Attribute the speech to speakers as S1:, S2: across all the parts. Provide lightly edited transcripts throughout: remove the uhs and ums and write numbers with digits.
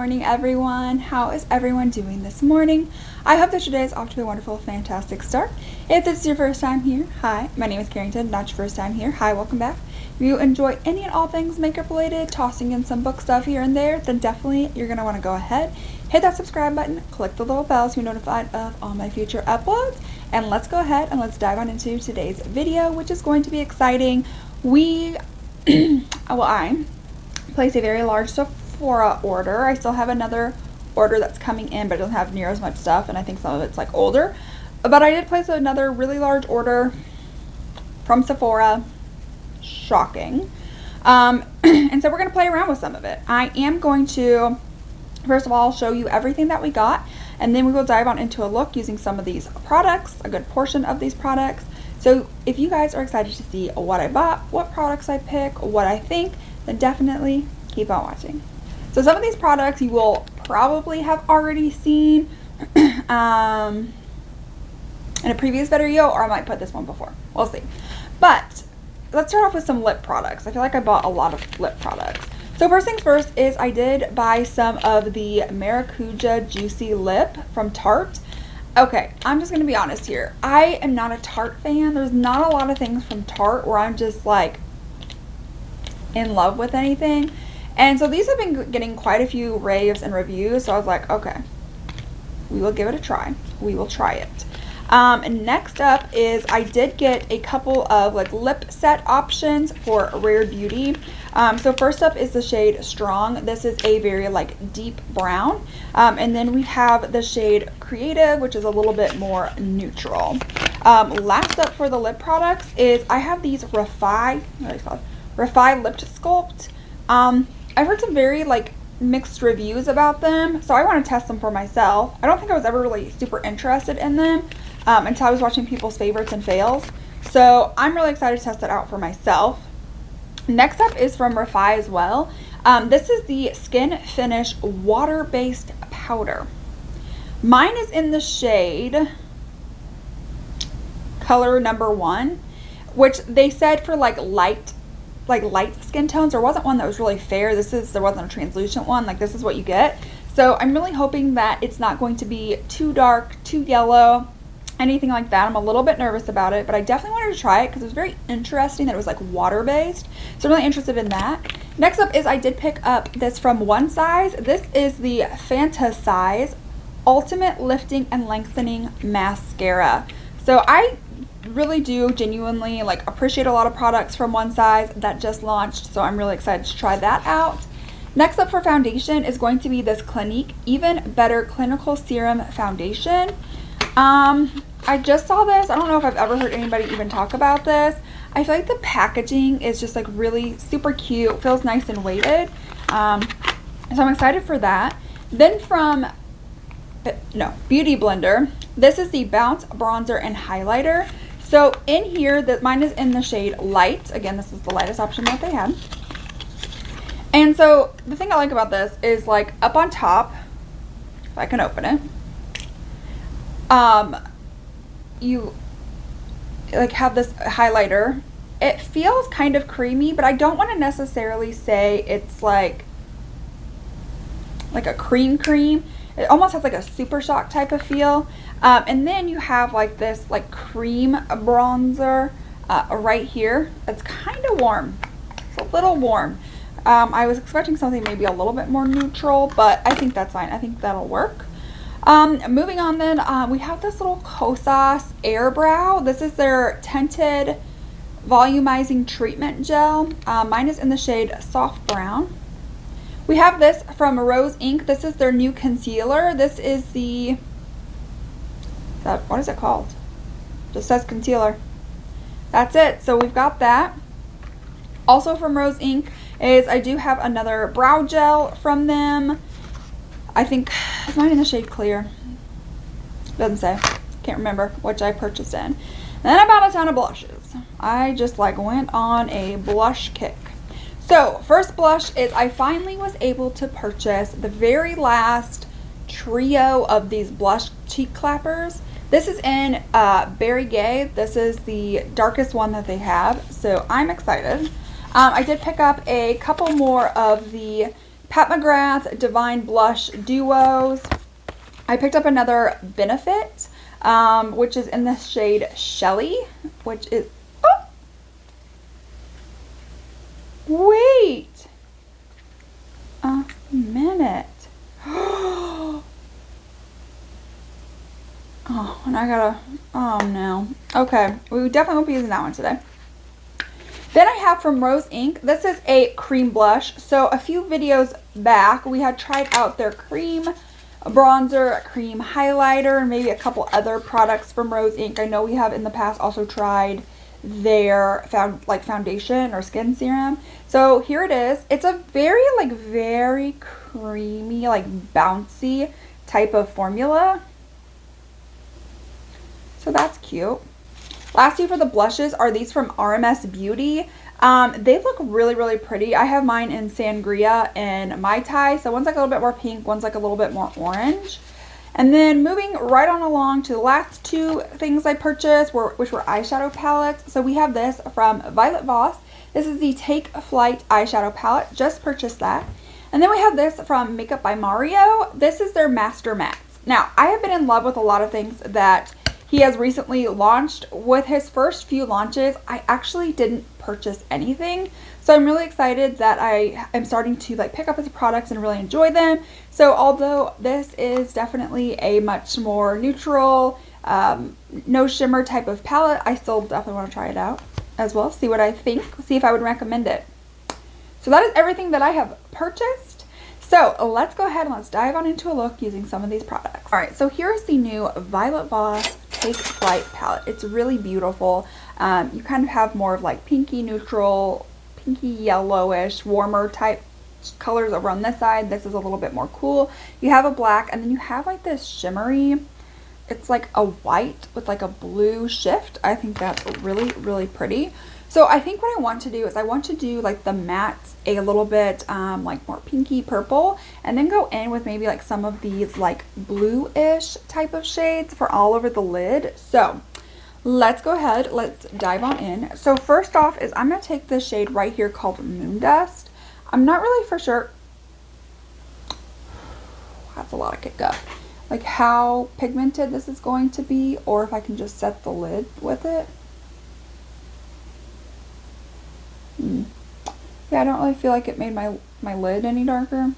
S1: morning, everyone. How is everyone doing this morning? I hope that your day is off to a wonderful, fantastic start. If this is your first time here, hi, my name is Carrington. Not your first time here, hi, welcome back. If you enjoy any and all things makeup related, tossing in some book stuff here and there, then definitely you're going to want to go ahead, hit that subscribe button, click the little bell so you're notified of all my future uploads, and let's go ahead and let's dive on into today's video, which is going to be exciting. I placed a very large Sephora order. I still have another order that's coming in, but it doesn't have near as much stuff, and I think some of it's like older. But I did place another really large order from Sephora. Shocking. And so we're going to play around with some of it. I am going to, first of all, show you everything that we got, and then we will dive on into a look using some of these products, a good portion of these products. So if you guys are excited to see what I bought, what products I pick, what I think, then definitely keep on watching. So some of these products you will probably have already seen in a previous video, or I might put this one before. We'll see. But let's start off with some lip products. I feel like I bought a lot of lip products. So first things first is I did buy some of the Maracuja Juicy Lip from Tarte. Okay, I'm just going to be honest here. I am not a Tarte fan. There's not a lot of things from Tarte where I'm just like in love with anything. And so these have been getting quite a few raves and reviews. So I was like, okay, we will give it a try. We will try it. And next up is I did get a couple of like lip set options for Rare Beauty. So first up is the shade Strong. This is a very like deep brown. And then we have the shade Creative, which is a little bit more neutral. Last up for the lip products is I have these Refi Lip Sculpt. I've heard some very like mixed reviews about them, so I want to test them for myself. I don't think I was ever really super interested in them until I was watching people's favorites and fails. So I'm really excited to test it out for myself. Next up is from Refi as well. This is the Skin Finish water-based powder. Mine is in the shade color number 1, which they said for like light skin tones. There wasn't one that was really fair. There wasn't a translucent one. Like this is what you get. So I'm really hoping that it's not going to be too dark, too yellow, anything like that. I'm a little bit nervous about it, but I definitely wanted to try it because it was very interesting that it was like water based. So I'm really interested in that. Next up is I did pick up this from One Size. This is the Fantasize Ultimate Lifting and Lengthening Mascara. So I really do genuinely like appreciate a lot of products from One Size that just launched, so I'm really excited to try that out. Next up for foundation is going to be this Clinique Even Better Clinical Serum Foundation. I just saw this. I don't know if I've ever heard anybody even talk about this. I feel like the packaging is just like really super cute, feels nice and weighted, so I'm excited for that. Then from Beauty Blender, this is the Bounce Bronzer and Highlighter. So in here, mine is in the shade Light. Again, this is the lightest option that they had. And so the thing I like about this is like up on top, if I can open it, you like have this highlighter. It feels kind of creamy, but I don't want to necessarily say it's like a cream. It almost has like a Super Shock type of feel. And then you have like this like cream bronzer right here. It's kind of warm. It's a little warm. I was expecting something maybe a little bit more neutral, but I think that's fine. I think that'll work. Moving on then, we have this little Kosas Air Brow. This is their Tinted Volumizing Treatment Gel. Mine is in the shade Soft Brown. We have this from Rose Inc. This is their new concealer. This is the, what is it called? Just says concealer. That's it. So we've got that. Also from Rose Inc. is I do have another brow gel from them. I think, is mine in the shade Clear? Doesn't say. Can't remember which I purchased in. And then I bought a ton of blushes. I just like went on a blush kick. So first blush is I finally was able to purchase the very last trio of these blush cheek clappers. This is in Berry Gay. This is the darkest one that they have, so I'm excited. I did pick up a couple more of the Pat McGrath Divine Blush Duos. I picked up another Benefit, which is in the shade Shelly, which is, oh, wait a minute. Oh, and I gotta, oh no. Okay, we definitely won't be using that one today. Then I have from Rose Inc. This is a cream blush. So a few videos back, we had tried out their cream bronzer, cream highlighter, and maybe a couple other products from Rose Inc. I know we have in the past also tried their foundation or skin serum. So here it is. It's a very creamy, like bouncy type of formula. So that's cute. Lastly, for the blushes are these from RMS Beauty. They look really pretty. I have mine in Sangria and Mai Tai. So one's like a little bit more pink, one's like a little bit more orange. And then moving right on along to the last two things I purchased, which were eyeshadow palettes. So we have this from Violet Voss. This is the Take Flight eyeshadow palette. Just purchased that. And then we have this from Makeup by Mario. This is their Master Mattes. Now, I have been in love with a lot of things that he has recently launched. With his first few launches, I actually didn't purchase anything. So I'm really excited that I am starting to pick up his products and really enjoy them. So although this is definitely a much more neutral, no shimmer type of palette, I still definitely want to try it out as well. See what I think, see if I would recommend it. So that is everything that I have purchased. So let's go ahead and let's dive on into a look using some of these products. All right, so here's the new Violet Voss Take Flight palette. It's really beautiful. You kind of have more of like pinky neutral, pinky yellowish, warmer type colors over on this side. This is a little bit more cool. You have a black, and then you have like this shimmery, it's like a white with like a blue shift. I think that's really pretty. So I think what I want to do is I want to do like the mattes a little bit like more pinky purple, and then go in with maybe like some of these like bluish type of shades for all over the lid. So let's go ahead, let's dive on in. So first off is I'm going to take this shade right here called Moon Dust. I'm not really for sure, that's a lot of kick up, like how pigmented this is going to be, or if I can just set the lid with it. Yeah, I don't really feel like it made my lid any darker.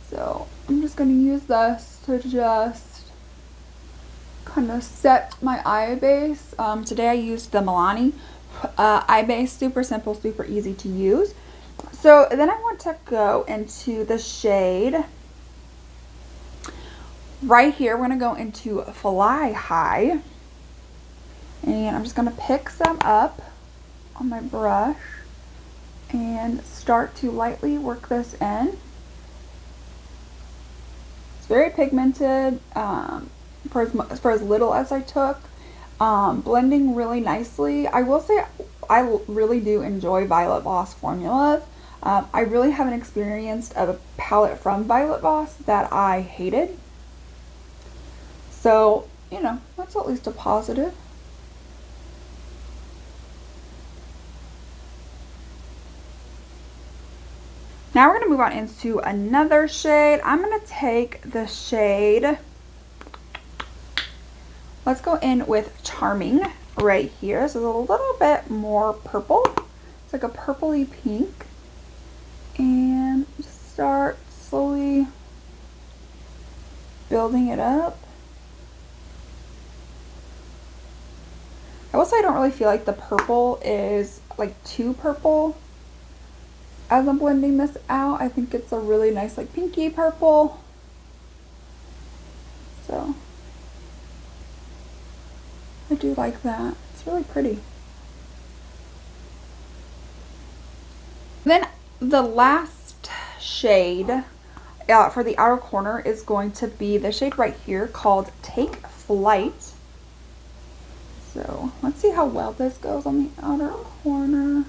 S1: So I'm just going to use this to just kind of set my eye base. Today I used the Milani eye base. Super simple, super easy to use. So then I want to go into the shade right here. We're going to go into Fly High. And I'm just going to pick some up on my brush and start to lightly work this in. It's very pigmented for as little as I took, blending really nicely. I will say I really do enjoy Violet Voss formulas. I really haven't experienced a palette from Violet Voss that I hated, so you know, that's at least a positive. Now we're going to move on into another shade. I'm going to take the shade, let's go in with Charming right here. So it's a little bit more purple. It's like a purpley pink. And just start slowly building it up. I will say I don't really feel like the purple is like too purple. As I'm blending this out, I think it's a really nice like pinky purple. So I do like that. It's really pretty. Then the last shade for the outer corner is going to be the shade right here called Take Flight. So let's see how well this goes on the outer corner.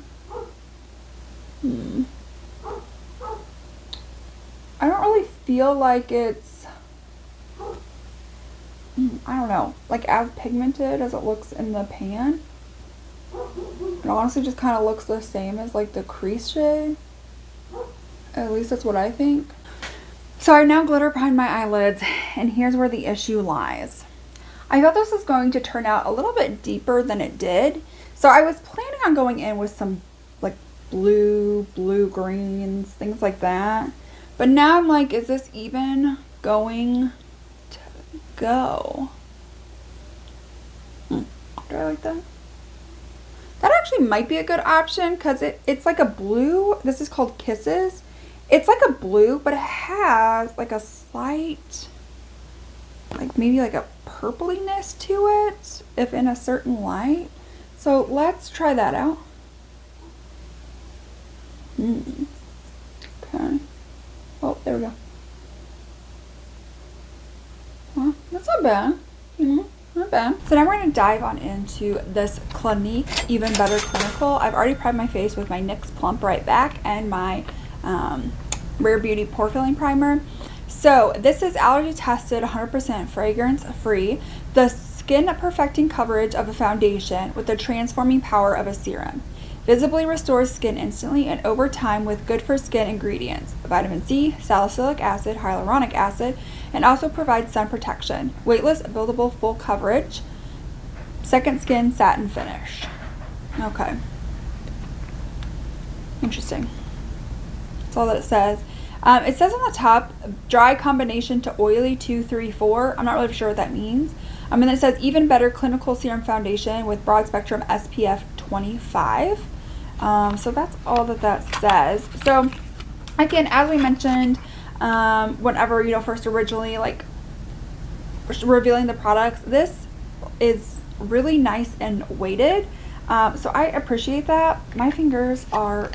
S1: I don't really feel like it's, I don't know, like as pigmented as it looks in the pan. It honestly just kind of looks the same as like the crease shade. At least that's what I think. So I now glitter behind my eyelids, and here's where the issue lies. I thought this was going to turn out a little bit deeper than it did. So I was planning on going in with some like blue greens, things like that. But now I'm like, is this even going to go? Do I like that? That actually might be a good option because it's like a blue. This is called Kisses. It's like a blue, but it has like a slight, like maybe like a purpliness to it if in a certain light. So let's try that out. Okay. Oh, there we go. Well, that's not bad. Not bad. So now we're going to dive on into this Clinique Even Better Clinical. I've already primed my face with my NYX Plump Right Back and my Rare Beauty Pore Filling Primer. So this is allergy tested, 100% fragrance free. The skin perfecting coverage of a foundation with the transforming power of a serum. Visibly restores skin instantly and over time with good for skin ingredients. Vitamin C, salicylic acid, hyaluronic acid, and also provides sun protection. Weightless, buildable, full coverage. Second skin satin finish. Okay. Interesting. That's all that it says. It says on the top, dry combination to oily 234. I'm not really sure what that means. And then it says even better clinical serum foundation with broad spectrum SPF 25. So that's all that says. So again, as we mentioned, whenever, first originally like revealing the products, this is really nice and weighted. So I appreciate that. My fingers are,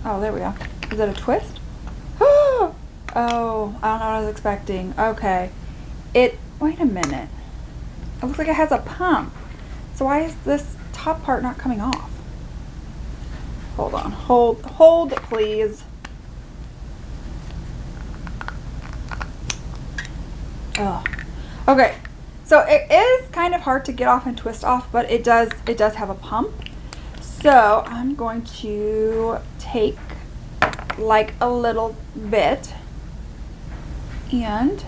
S1: oh, there we go. Is it a twist? Oh, I don't know what I was expecting. Okay. Wait a minute. It looks like it has a pump. So why is this top part not coming off? Hold on. Hold, please. Oh. Okay. So it is kind of hard to get off and twist off, but it does have a pump. So I'm going to take like a little bit and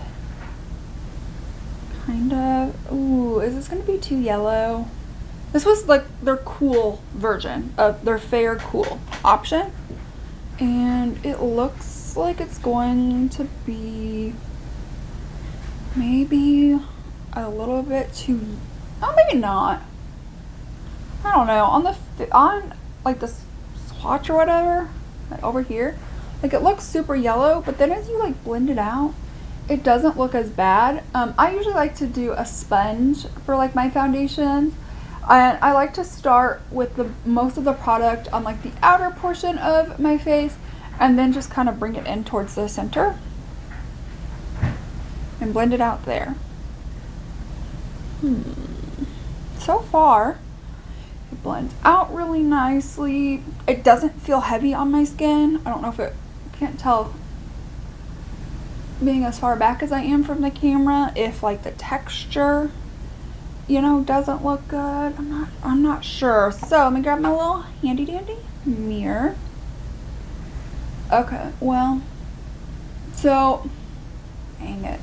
S1: kind of, ooh, is this going to be too yellow? This was like their cool version of their Fair Cool option, and it looks like it's going to be maybe a little bit too, oh, maybe not. I don't know. On like the swatch or whatever, like over here, like it looks super yellow, but then as you like blend it out, it doesn't look as bad. I usually like to do a sponge for like my foundations, and I like to start with most of the product on like the outer portion of my face, and then just kind of bring it in towards the center and blend it out there. So far, it blends out really nicely. It doesn't feel heavy on my skin. I don't know if it, can't tell being as far back as I am from the camera, if like the texture, doesn't look good. I'm not sure. So let me grab my little handy dandy mirror. Okay, well, so, dang it.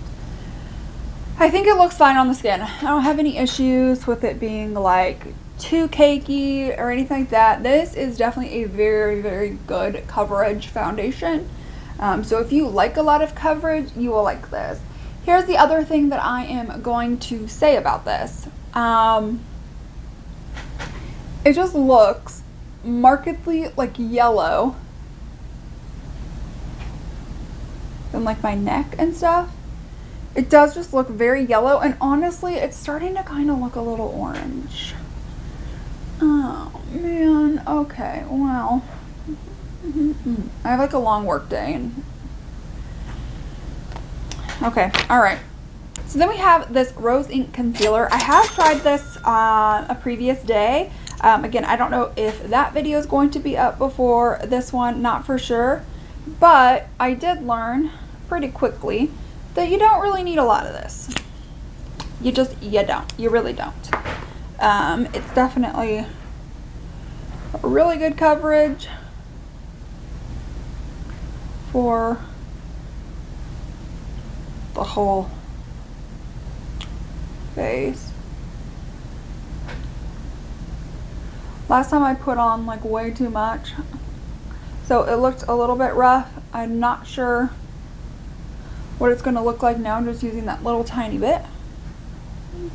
S1: I think it looks fine on the skin. I don't have any issues with it being like too cakey or anything like that. This is definitely a very, very good coverage foundation. So if you like a lot of coverage, you will like this. Here's the other thing that I am going to say about this. It just looks markedly like yellow than like my neck and stuff. It does just look very yellow, and honestly, it's starting to kind of look a little orange. Oh, man. Okay, well. I have like a long work day. Okay, alright. So then we have this Rose Ink Concealer. I have tried this a previous day. Again, I don't know if that video is going to be up before this one, not for sure. But I did learn pretty quickly that you don't really need a lot of this. You don't. You really don't. It's definitely really good coverage. for the whole face. Last time I put on like way too much, so it looked a little bit rough. I'm not sure what it's going to look like now. I'm just using that little tiny bit,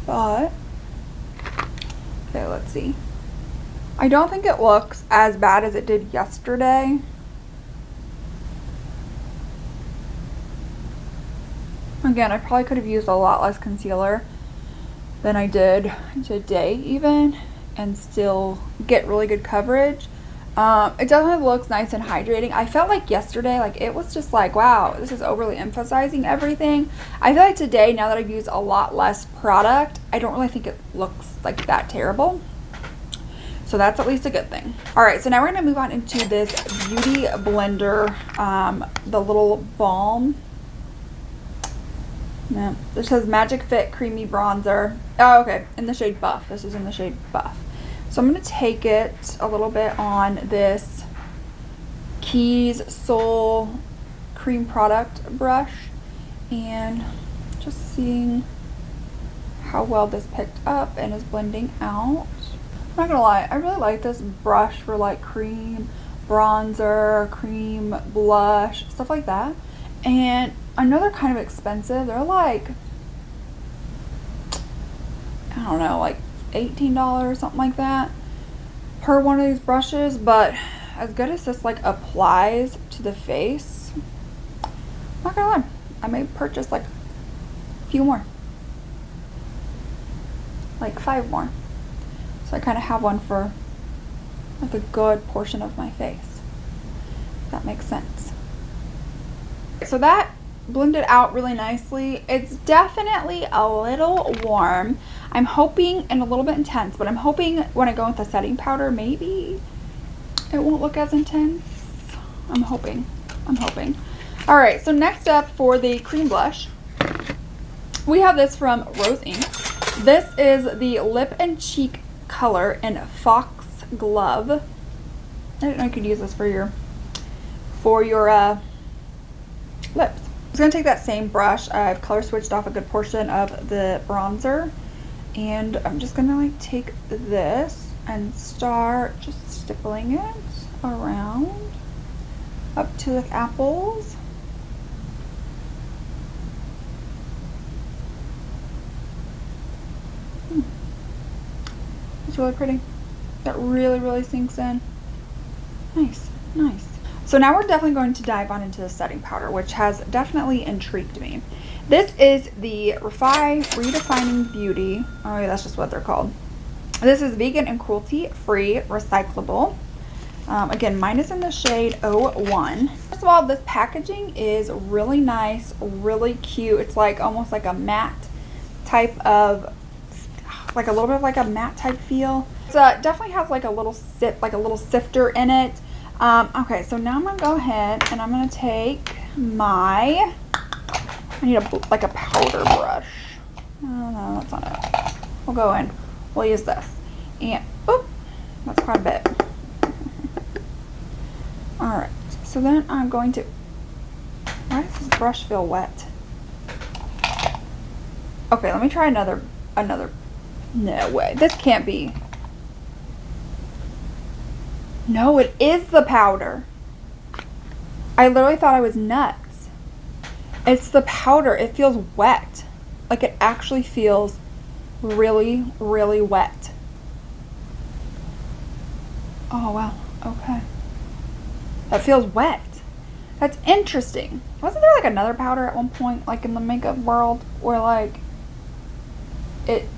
S1: but okay, let's see. I don't think it looks as bad as it did yesterday. Again, I probably could have used a lot less concealer than I did today even, and still get really good coverage. It definitely looks nice and hydrating. I felt like yesterday, like it was just like, wow, this is overly emphasizing everything. I feel like today, now that I've used a lot less product, I don't really think it looks like that terrible. So that's at least a good thing. All right, so now we're gonna move on into this Beauty Blender, the little balm. Yeah, this says Magic Fit Creamy Bronzer. Oh, okay, in the shade Buff. This is in the shade Buff. So I'm going to take it a little bit on this Keys Soul Cream Product brush and just seeing how well this picked up and is blending out. I'm not going to lie, I really like this brush for like cream bronzer, cream blush, stuff like that. And I know they're kind of expensive. They're like, I don't know, like $18 or something like that per one of these brushes, but as good as this like applies to the face, I'm not gonna lie, I may purchase like a few more, like 5 more, so I kind of have one for like a good portion of my face, if that makes sense. So that blended out really nicely. It's definitely a little warm. I'm hoping, and a little bit intense, but I'm hoping when I go with the setting powder, maybe it won't look as intense. I'm hoping. All right, so next up for the cream blush, we have this from Rose Inc. This is the Lip and Cheek color in Fox Glove. I didn't know you could use this for your lips. I'm going to take that same brush. I've color switched off a good portion of the bronzer, and I'm just going to like take this and start just stippling it around up to the apples. It's really pretty. That really sinks in. Nice. So now we're definitely going to dive on into the setting powder, which has definitely intrigued me. This is the Redefining Beauty. Oh yeah, that's just what they're called. This is vegan and cruelty-free recyclable. Again, mine is in the shade 01. First of all, this packaging is really nice, really cute. It's like almost like a matte type of, like a little bit of like a matte type feel. It definitely has like a little sifter in it. Okay, so now I'm gonna go ahead and I'm gonna take my, I need like a powder brush. Oh no, that's not it. We'll go in, we'll use this. And, oop, that's quite a bit. Alright, so then I'm going to, why does this brush feel wet? Okay, let me try another, no way, this can't be. No, it is the powder. I literally thought I was nuts. It's the powder. It feels wet. Like it actually feels really wet. Oh, wow. Okay. That feels wet. That's interesting. Wasn't there like another powder at one point, like in the makeup world, where like it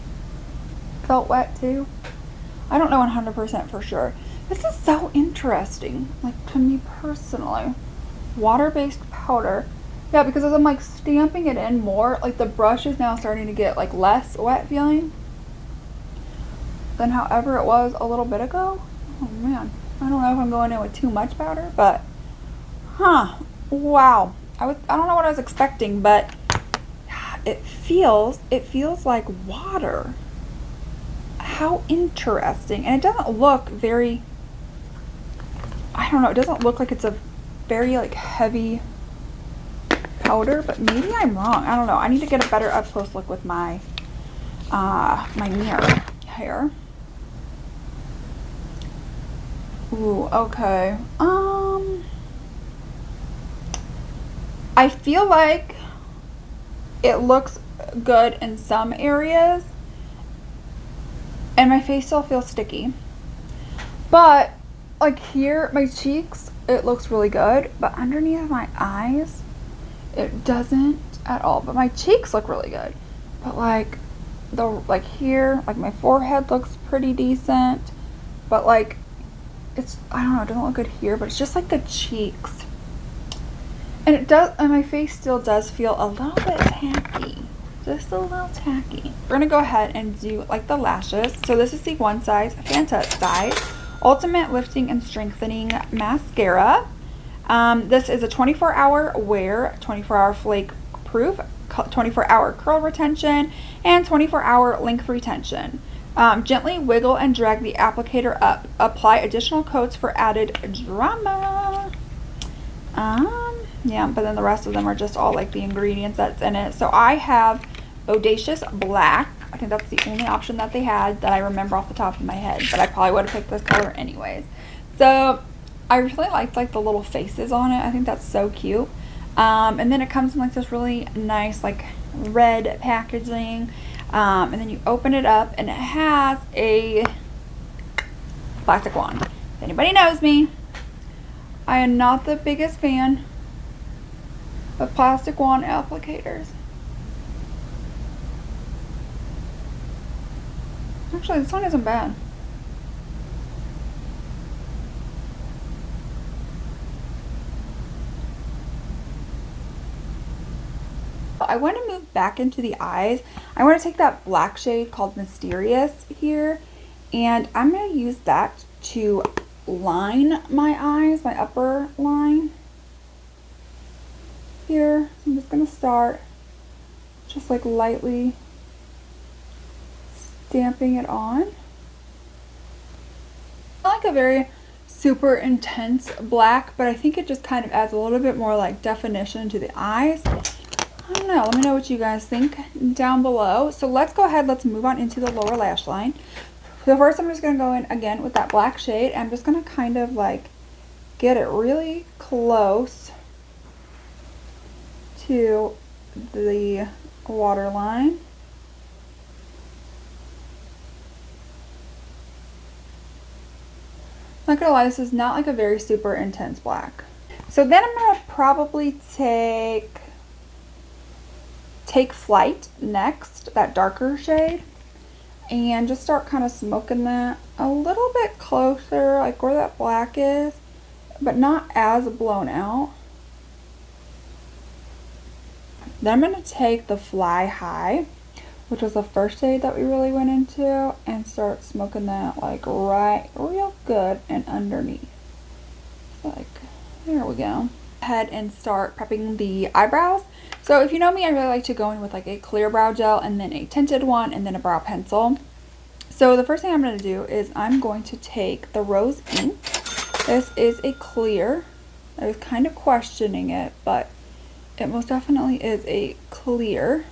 S1: felt wet too? I don't know 100% for sure. This is so interesting, like to me personally. Water-based powder. Yeah, because as I'm like stamping it in more, like the brush is now starting to get like less wet feeling than however it was a little bit ago. Oh man, I don't know if I'm going in with too much powder, but wow. I don't know what I was expecting, but it feels like water. How interesting. And it doesn't look very, I don't know, it doesn't look like it's a very like heavy powder, but maybe I'm wrong. I don't know. I need to get a better up close look with my my mirror here. Ooh, okay. I feel like it looks good in some areas, and my face still feels sticky. But like here, my cheeks, it looks really good, but underneath my eyes, it doesn't at all. But my cheeks look really good. But like here, like my forehead looks pretty decent, but like it's, I don't know, it doesn't look good here, but it's just like the cheeks. And it does, and my face still does feel a little bit tacky. Just a little tacky. We're gonna go ahead and do like the lashes. So this is the One Size Fanta size Ultimate Lifting and Strengthening Mascara. This is a 24-hour wear, 24-hour flake proof, 24-hour curl retention, and 24-hour length retention. Gently wiggle and drag the applicator up. Apply additional coats for added drama. Yeah, but then the rest of them are just all like the ingredients that's in it. So I have Bodacious Black. I think that's the only option that they had that I remember off the top of my head, but I probably would have picked this color anyways. So I really liked like the little faces on it. I think that's so cute. And then it comes in like this really nice like red packaging. And then you open it up and it has a plastic wand. If anybody knows me, I am not the biggest fan of plastic wand applicators. Actually, this one isn't bad. I want to move back into the eyes. I want to take that black shade called Mysterious here, and I'm going to use that to line my eyes, my upper line here. So I'm just going to start just like lightly stamping it on. Not like a very super intense black, but I think it just kind of adds a little bit more like definition to the eyes. I don't know. Let me know what you guys think down below. So let's go ahead. Let's move on into the lower lash line. So first I'm just going to go in again with that black shade. I'm just going to kind of like get it really close to the waterline. Not gonna lie, this is not like a very super intense black. So then I'm gonna probably take Flight next, that darker shade, and just start kind of smoking that a little bit closer, like where that black is, but not as blown out. Then I'm gonna take the Fly High, which was the first shade that we really went into, and start smoking that like right real good and underneath. Like, there we go. Ahead and start prepping the eyebrows. So if you know me, I really like to go in with like a clear brow gel and then a tinted one and then a brow pencil. So the first thing I'm going to do is I'm going to take the Rose Ink. This is a clear. I was kind of questioning it, but it most definitely is a clear.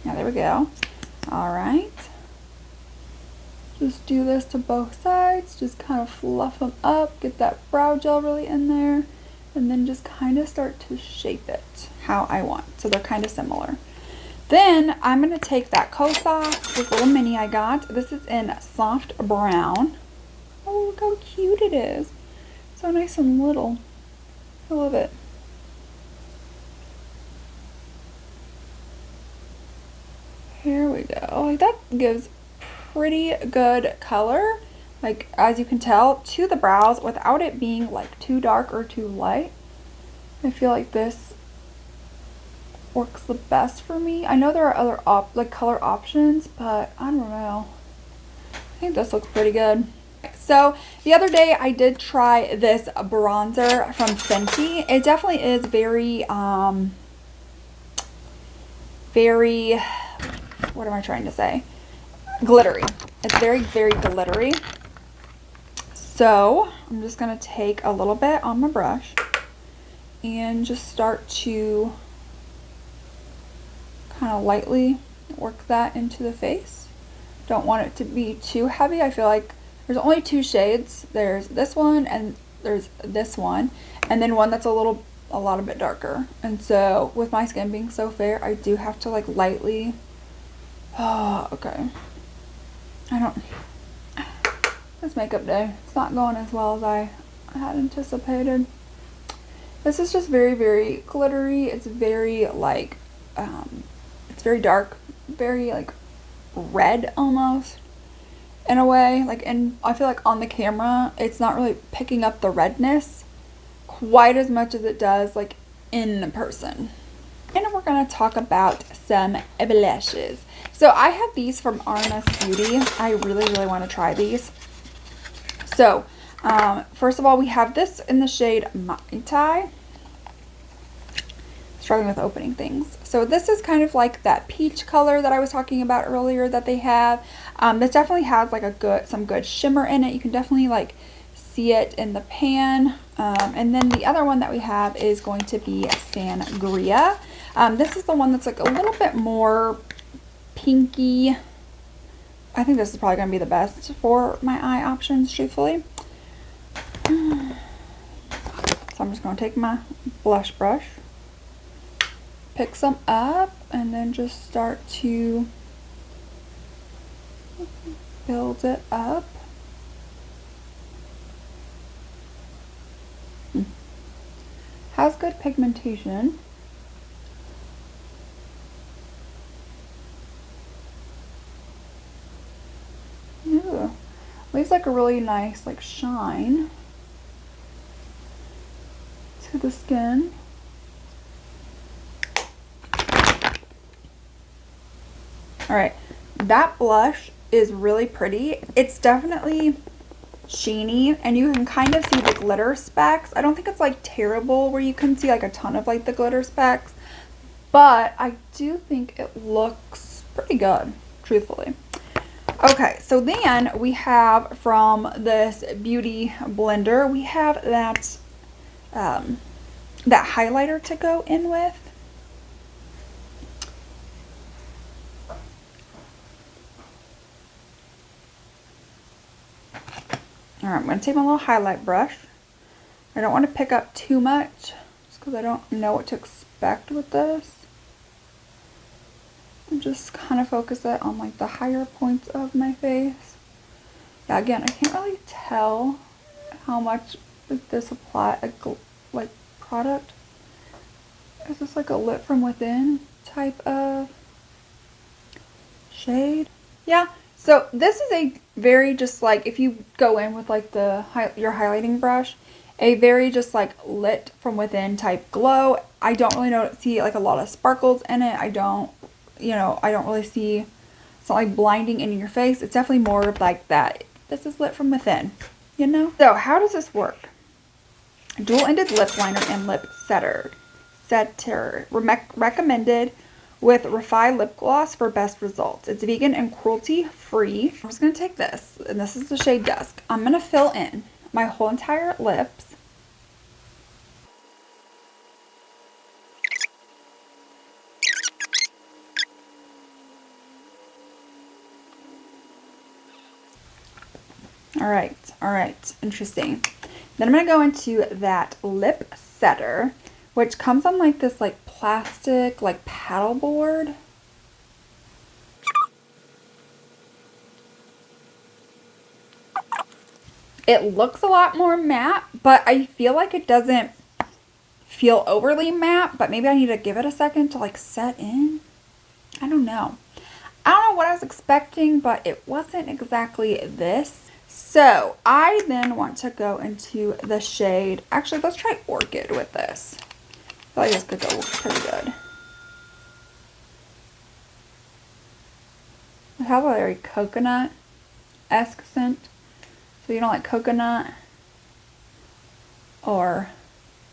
S1: Now there we go. Alright. Just do this to both sides. Just kind of fluff them up. Get that brow gel really in there. And then just kind of start to shape it how I want. So they're kind of similar. Then I'm going to take that Kosas, this little mini I got. This is in soft brown. Oh, look how cute it is. So nice and little. I love it. Here we go. Like that gives pretty good color, like as you can tell, to the brows without it being like too dark or too light. I feel like this works the best for me. I know there are other like color options, but I don't know. I think this looks pretty good. So the other day I did try this bronzer from Fenty. It definitely is very what am I trying to say? Glittery. It's very, very glittery. So So I'm just going to take a little bit on my brush and just start to kind of lightly work that into the face. Don't want it to be too heavy. I feel like there's only two shades. There's this one and there's this one, and then one that's a lot bit darker. And so with my skin being so fair, I do have to like lightly, oh, okay. This makeup day, it's not going as well as I had anticipated. This is just very, very glittery. It's very like, it's very dark, very like red almost in a way. Like, and I feel like on the camera, it's not really picking up the redness quite as much as it does like in the person. And we're gonna talk about some blushes. So I have these from RNS Beauty. I really, really want to try these. So, first of all, we have this in the shade Mai Tai. Struggling with opening things. So this is kind of like that peach color that I was talking about earlier that they have. This definitely has like some good shimmer in it. You can definitely like see it in the pan. And then the other one that we have is going to be Sangria. This is the one that's like a little bit more pinky. I think this is probably going to be the best for my eye options, truthfully. So I'm just going to take my blush brush, pick some up, and then just start to build it up. Has good pigmentation. Ooh. Leaves like a really nice like shine to the skin. Alright, that blush is really pretty. It's definitely sheeny, and you can kind of see the glitter specks. I don't think it's like terrible where you can see like a ton of like the glitter specks, but I do think it looks pretty good, truthfully. Okay, so then we have from this beauty blender, we have that that highlighter to go in with. Alright, I'm going to take my little highlight brush. I don't want to pick up too much, just because I don't know what to expect with this. And just kind of focus it on like the higher points of my face. Yeah, again, I can't really tell how much this like product. Is this like a lit from within type of shade? Yeah. So this is a very just like, if you go in with like your highlighting brush, a very just like lit from within type glow. I don't really see like a lot of sparkles in it. I don't really see, it's not like blinding in your face. It's definitely more of like that. This is lit from within, you know? So how does this work? Dual-ended lip liner and lip setter. Recommended with Refi lip gloss for best results. It's vegan and cruelty free. I'm just going to take this, and this is the shade Dusk. I'm going to fill in my whole entire lips. All right, interesting. Then I'm going to go into that lip setter, which comes on like this like plastic like paddle board. It looks a lot more matte, but I feel like it doesn't feel overly matte, but maybe I need to give it a second to like set in. I don't know. I don't know what I was expecting, but it wasn't exactly this. So I then want to go into the shade, actually let's try Orchid with this. I feel like this could go pretty good. It has a very coconut-esque scent. So you don't like coconut or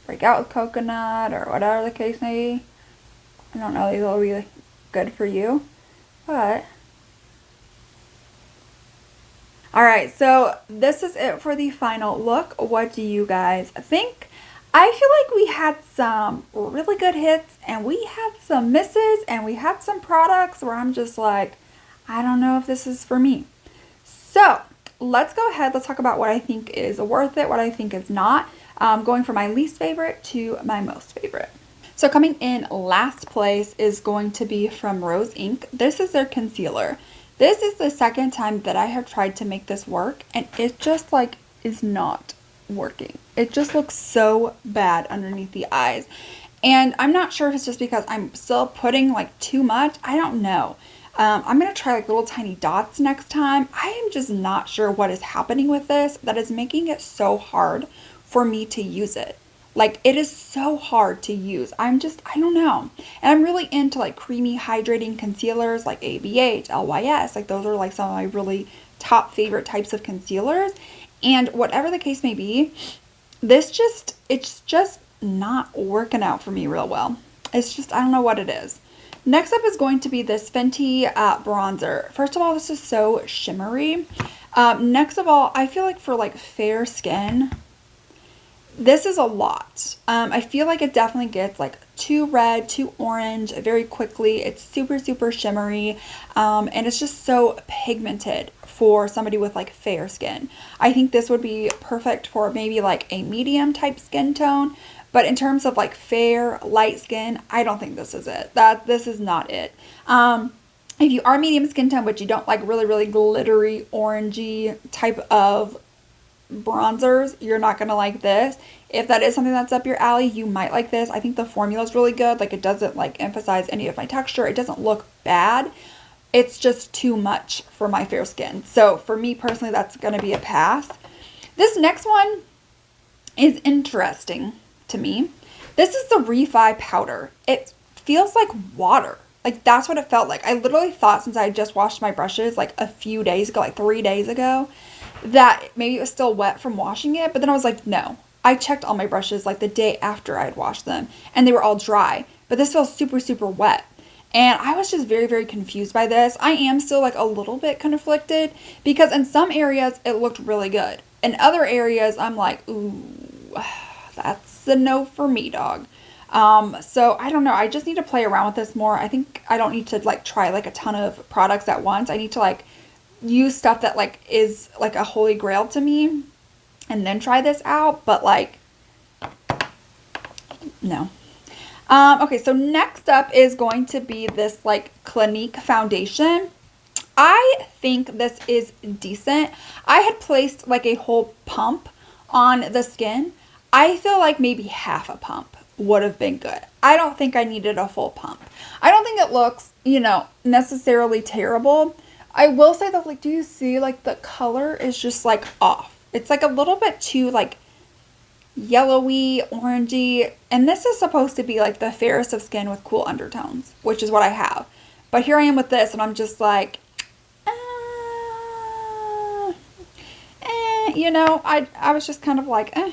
S1: break out with coconut or whatever the case may be. I don't know, these will be good for you, but All right, so this is it for the final look. What do you guys think? I feel like we had some really good hits and we had some misses and we had some products where I'm just like, I don't know if this is for me. So let's go ahead. Let's talk about what I think is worth it, what I think is not. Going from my least favorite to my most favorite. So coming in last place is going to be from Rose Inc. This is their concealer. This is the second time that I have tried to make this work and it just like is not working. It just looks so bad underneath the eyes. And I'm not sure if it's just because I'm still putting like too much. I don't know. I'm going to try like little tiny dots next time. I am just not sure what is happening with this that is making it so hard for me to use it. Like it is so hard to use. I don't know. And I'm really into like creamy hydrating concealers like ABH, LYS. Like those are like some of my really top favorite types of concealers. And whatever the case may be, it's just not working out for me real well. It's just, I don't know what it is. Next up is going to be this Fenty bronzer. First of all, this is so shimmery. Next of all, I feel like for like fair skin, this is a lot. I feel like it definitely gets like too red, too orange very quickly. It's super, super shimmery. And it's just so pigmented for somebody with like fair skin. I think this would be perfect for maybe like a medium type skin tone. But in terms of like fair, light skin, I don't think this is it. This is not it. If you are medium skin tone, but you don't like really, really glittery, orangey type of bronzers, you're not going to like this. If that is something that's up your alley, you might like this. I think the formula is really good. Like it doesn't like emphasize any of my texture. It doesn't look bad. It's just too much for my fair skin. So for me personally, that's going to be a pass. This next one is interesting to me. This is the Refi powder. It feels like water. Like that's what it felt like. I literally thought since I had just washed my brushes like a few days ago, like 3 days ago, that maybe it was still wet from washing it. But then I was like, no. I checked all my brushes like the day after I had washed them and they were all dry. But this feels super, super wet. And I was just very, very confused by this. I am still like a little bit conflicted because in some areas it looked really good. In other areas I'm like, ooh, that's a no for me, dog. So I don't know. I just need to play around with this more. I think I don't need to like try like a ton of products at once. I need to like use stuff that like is like a holy grail to me and then try this out. But like, no. Okay, so next up is going to be this like Clinique Foundation. I think this is decent. I had placed like a whole pump on the skin. I feel like maybe half a pump would have been good. I don't think I needed a full pump. I don't think it looks, necessarily terrible. I will say that, like, do you see, like, the color is just, like, off. It's, like, a little bit too, like, yellowy, orangey. And this is supposed to be, like, the fairest of skin with cool undertones, which is what I have. But here I am with this, and I'm just like, I was just kind of like, eh.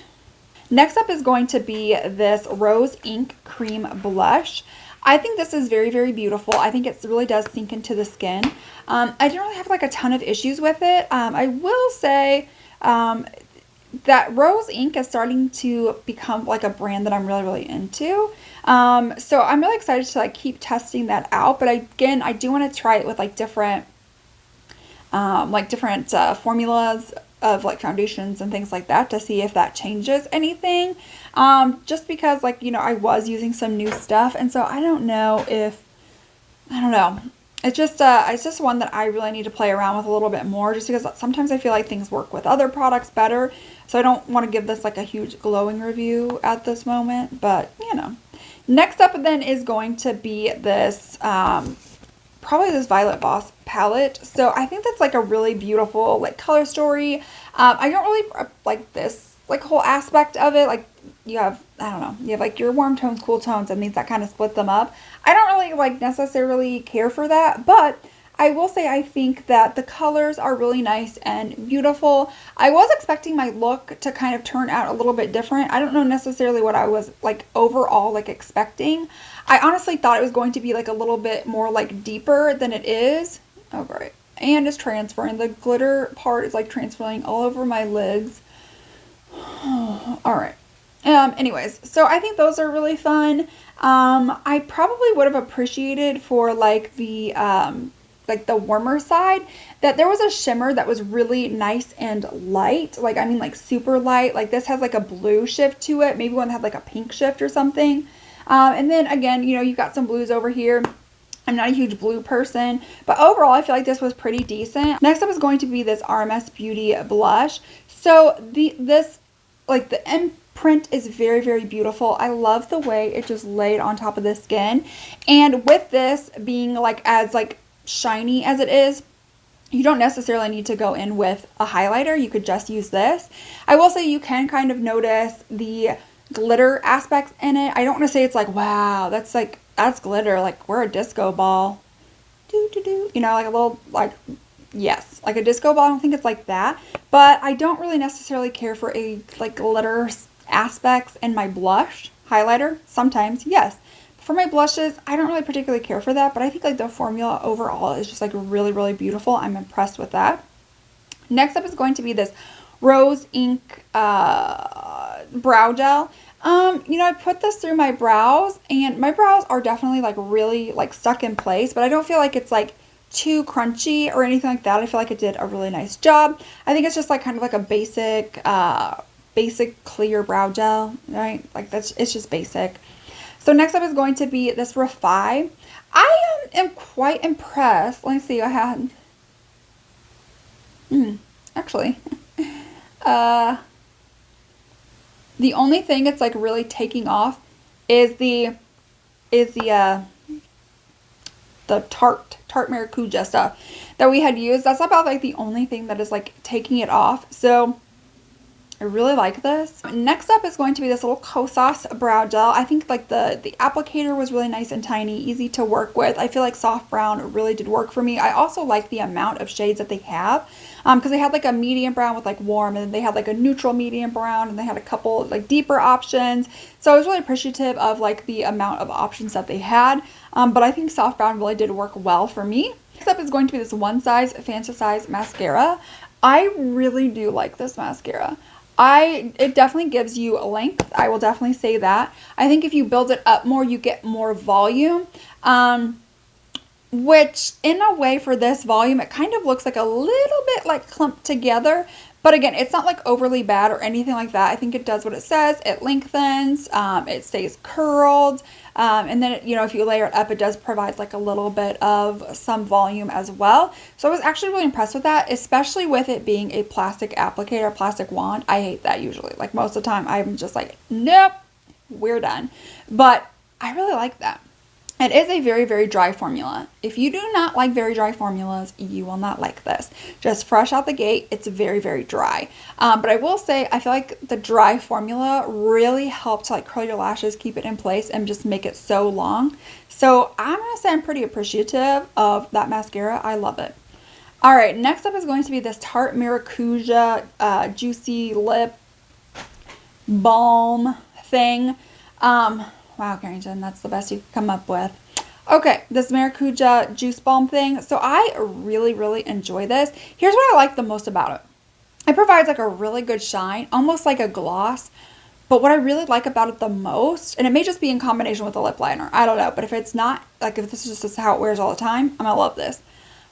S1: Next up is going to be this Rose Ink Cream Blush. I think this is very, very beautiful. I think it really does sink into the skin. I didn't really have like a ton of issues with it. I will say that Rose Ink is starting to become like a brand that I'm really, really into. So I'm really excited to like keep testing that out. But again, I do want to try it with like different formulas of like foundations and things like that to see if that changes anything. Just because like, I was using some new stuff. And so I don't know. It's just one that I really need to play around with a little bit more just because sometimes I feel like things work with other products better. So I don't want to give this like a huge glowing review at this moment, but Next up then is going to be this, probably this Violet Voss palette. So I think that's like a really beautiful like color story. I don't really like this like whole aspect of it. Like you have like your warm tones, cool tones, and these that kind of split them up. I don't really like necessarily care for that, but I will say I think that the colors are really nice and beautiful. I was expecting my look to kind of turn out a little bit different. I don't know necessarily what I was like overall like expecting. I honestly thought it was going to be like a little bit more like deeper than it is. Oh, great. and it's transferring. The glitter part is like transferring all over my lids. All right. Anyways, so I think those are really fun. I probably would have appreciated for like the warmer side that there was a shimmer that was really nice and light. Like, I mean, like super light. Like this has like a blue shift to it. Maybe one had like a pink shift or something. And then again, you know, you've got some blues over here. I'm not a huge blue person, but overall I feel like this was pretty decent. Next up is going to be this RMS Beauty blush. So the imprint is very, very beautiful. I love the way it just laid on top of the skin. And with this being like as like shiny as it is, you don't necessarily need to go in with a highlighter. You could just use this. I will say you can kind of notice the glitter aspects in it. I don't want to say it's like, wow, that's glitter, like we're a disco ball. You know, like a little, like, yes, like a disco ball. I don't think it's like that, but I don't really necessarily care for a like glitter aspects in my blush highlighter. Sometimes, yes. For my blushes, I don't really particularly care for that, but I think like the formula overall is just like really, really beautiful. I'm impressed with that. Next up is going to be this Rose Ink brow gel. You know, I put this through my brows, and my brows are definitely like really like stuck in place, but I don't feel like it's like too crunchy or anything like that. I feel like it did a really nice job. I think it's just like kind of like a basic clear brow gel, right? Like it's just basic. So next up is going to be this Refi. I am quite impressed. Let me see. I had actually the only thing it's like really taking off is the tart maracuja stuff that we had used. That's about like the only thing that is like taking it off. So I really like this. Next up is going to be this little Kosas brow gel. I think like the applicator was really nice and tiny, easy to work with. I feel like soft brown really did work for me. I also like the amount of shades that they have, because they had like a medium brown with like warm, and then they had like a neutral medium brown, and they had a couple like deeper options. So I was really appreciative of like the amount of options that they had. But I think soft brown really did work well for me. Next up is going to be this One Size Fantasize mascara. I really do like this mascara. It definitely gives you length. I will definitely say that. I think if you build it up more, you get more volume. Which in a way for this volume, it kind of looks like a little bit like clumped together. But again, it's not like overly bad or anything like that. I think it does what it says. It lengthens, it stays curled. And then, you know, if you layer it up, it does provide like a little bit of some volume as well. So I was actually really impressed with that, especially with it being a plastic applicator, plastic wand. I hate that usually. Like most of the time, I'm just like, nope, we're done. But I really like that. It is a very, very dry formula. If you do not like very dry formulas, you will not like this. Just fresh out the gate, it's very, very dry. But I will say, I feel like the dry formula really helped to like curl your lashes, keep it in place, and just make it so long. So I'm going to say I'm pretty appreciative of that mascara. I love it. All right, next up is going to be this Tarte Maracuja Juicy Lip Balm thing. Wow, Carrington, that's the best you could come up with. Okay, this Maracuja Juice Balm thing. So I really, really enjoy this. Here's what I like the most about it. It provides like a really good shine, almost like a gloss. But what I really like about it the most, and it may just be in combination with a lip liner, I don't know. But if it's not, like if this is just how it wears all the time, I'm gonna love this.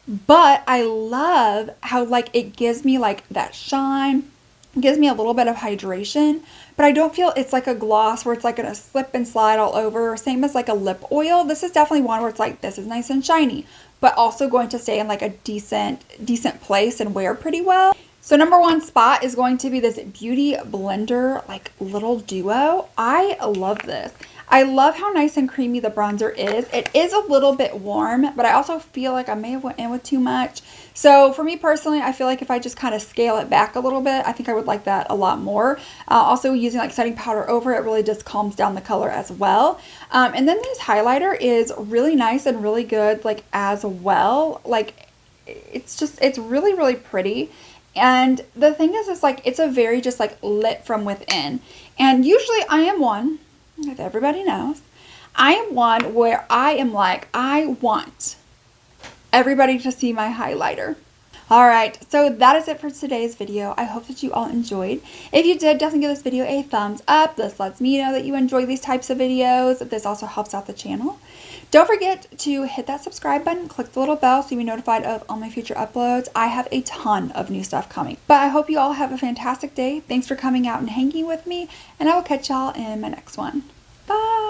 S1: But I love how like it gives me like that shine. It gives me a little bit of hydration, but I don't feel it's like a gloss where it's like gonna slip and slide all over. Same as like a lip oil. This is definitely one where it's like, this is nice and shiny, but also going to stay in like a decent place and wear pretty well. So number one spot is going to be this Beauty Blender like little duo. I love this. I love how nice and creamy the bronzer is. It is a little bit warm, but I also feel like I may have went in with too much. So for me personally, I feel like if I just kind of scale it back a little bit, I think I would like that a lot more. Also using like setting powder over it really just calms down the color as well. And then this highlighter is really nice and really good like as well. Like it's really, really pretty. And the thing is, it's like, it's a very just like lit from within. And usually I am one, if everybody knows, I am one where I am like, I want everybody to see my highlighter. Alright, so that is it for today's video. I hope that you all enjoyed. If you did, definitely give this video a thumbs up. This lets me know that you enjoy these types of videos. This also helps out the channel. Don't forget to hit that subscribe button, click the little bell so you'll be notified of all my future uploads. I have a ton of new stuff coming. But I hope you all have a fantastic day. Thanks for coming out and hanging with me, and I will catch y'all in my next one. Bye!